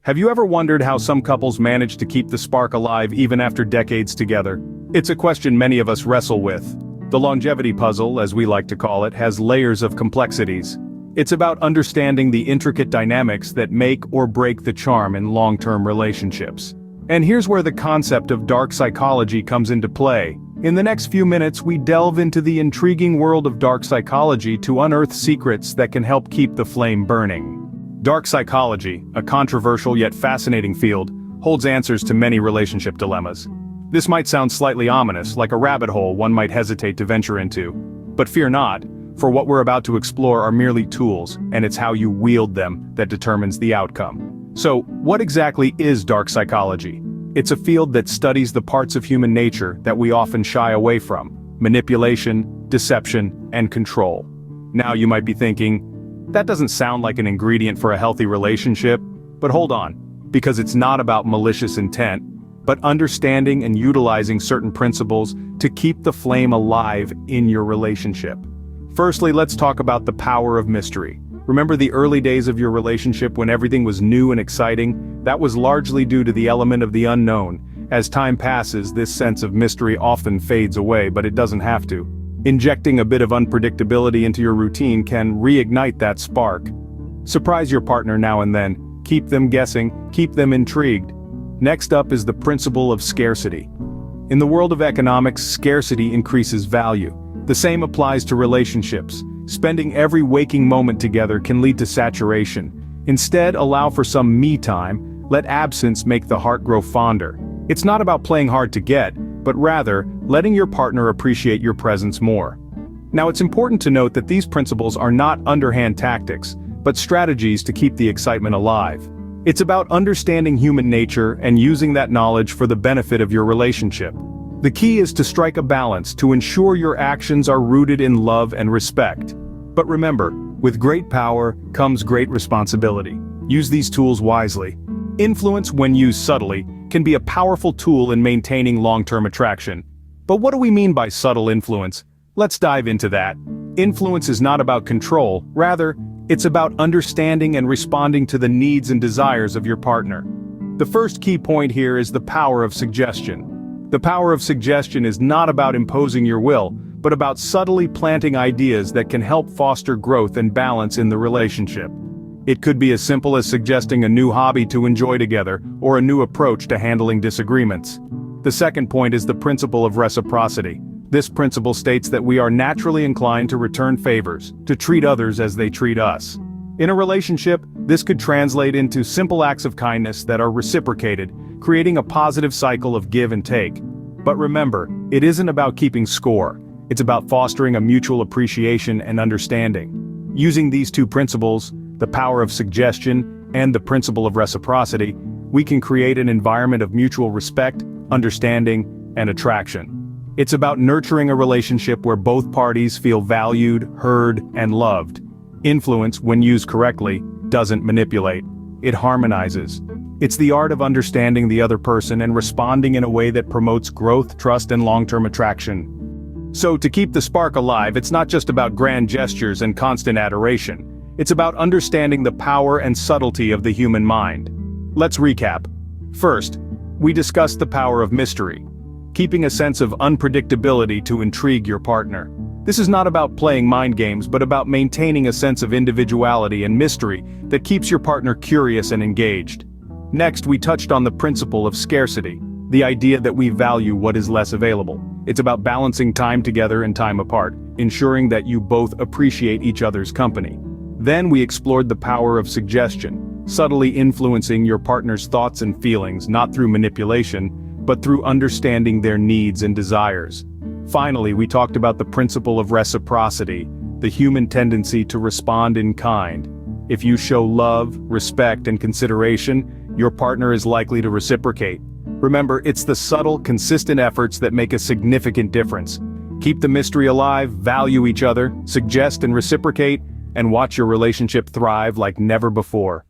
Have you ever wondered how some couples manage to keep the spark alive even after decades together? It's a question many of us wrestle with. The longevity puzzle, as we like to call it, has layers of complexities. It's about understanding the intricate dynamics that make or break the charm in long-term relationships. And here's where the concept of dark psychology comes into play. In the next few minutes, we delve into the intriguing world of dark psychology to unearth secrets that can help keep the flame burning. Dark psychology, a controversial yet fascinating field, holds answers to many relationship dilemmas. This might sound slightly ominous, like a rabbit hole one might hesitate to venture into. But fear not, for what we're about to explore are merely tools, and it's how you wield them that determines the outcome. So, what exactly is dark psychology? It's a field that studies the parts of human nature that we often shy away from: manipulation, deception, and control. Now you might be thinking, that doesn't sound like an ingredient for a healthy relationship, but hold on, because it's not about malicious intent, but understanding and utilizing certain principles to keep the flame alive in your relationship. Firstly, let's talk about the power of mystery. Remember the early days of your relationship when everything was new and exciting? That was largely due to the element of the unknown. As time passes, this sense of mystery often fades away, but it doesn't have to. Injecting a bit of unpredictability into your routine can reignite that spark. Surprise your partner now and then, keep them guessing, keep them intrigued. Next up is the principle of scarcity. In the world of economics, scarcity increases value. The same applies to relationships. Spending every waking moment together can lead to saturation. Instead, allow for some me time, let absence make the heart grow fonder. It's not about playing hard to get, but rather, letting your partner appreciate your presence more. Now it's important to note that these principles are not underhand tactics, but strategies to keep the excitement alive. It's about understanding human nature and using that knowledge for the benefit of your relationship. The key is to strike a balance to ensure your actions are rooted in love and respect. But remember, with great power comes great responsibility. Use these tools wisely. Influence, when used subtly, can be a powerful tool in maintaining long-term attraction. But what do we mean by subtle influence? Let's dive into that. Influence is not about control, rather, it's about understanding and responding to the needs and desires of your partner. The first key point here is the power of suggestion. The power of suggestion is not about imposing your will, but about subtly planting ideas that can help foster growth and balance in the relationship. It could be as simple as suggesting a new hobby to enjoy together, or a new approach to handling disagreements. The second point is the principle of reciprocity. This principle states that we are naturally inclined to return favors, to treat others as they treat us. In a relationship, this could translate into simple acts of kindness that are reciprocated, creating a positive cycle of give and take. But remember, it isn't about keeping score. It's about fostering a mutual appreciation and understanding. Using these two principles, the power of suggestion and the principle of reciprocity, we can create an environment of mutual respect, understanding, and attraction. It's about nurturing a relationship where both parties feel valued, heard, and loved. Influence, when used correctly, doesn't manipulate. It harmonizes. It's the art of understanding the other person and responding in a way that promotes growth, trust, and long-term attraction. So, to keep the spark alive, it's not just about grand gestures and constant adoration. It's about understanding the power and subtlety of the human mind. Let's recap. First, we discussed the power of mystery, keeping a sense of unpredictability to intrigue your partner. This is not about playing mind games, but about maintaining a sense of individuality and mystery that keeps your partner curious and engaged. Next, we touched on the principle of scarcity, the idea that we value what is less available. It's about balancing time together and time apart, ensuring that you both appreciate each other's company. Then we explored the power of suggestion, subtly influencing your partner's thoughts and feelings, not through manipulation, but through understanding their needs and desires. Finally, we talked about the principle of reciprocity, the human tendency to respond in kind. If you show love, respect, and consideration, your partner is likely to reciprocate. Remember, it's the subtle, consistent efforts that make a significant difference. Keep the mystery alive, value each other, suggest and reciprocate, and watch your relationship thrive like never before.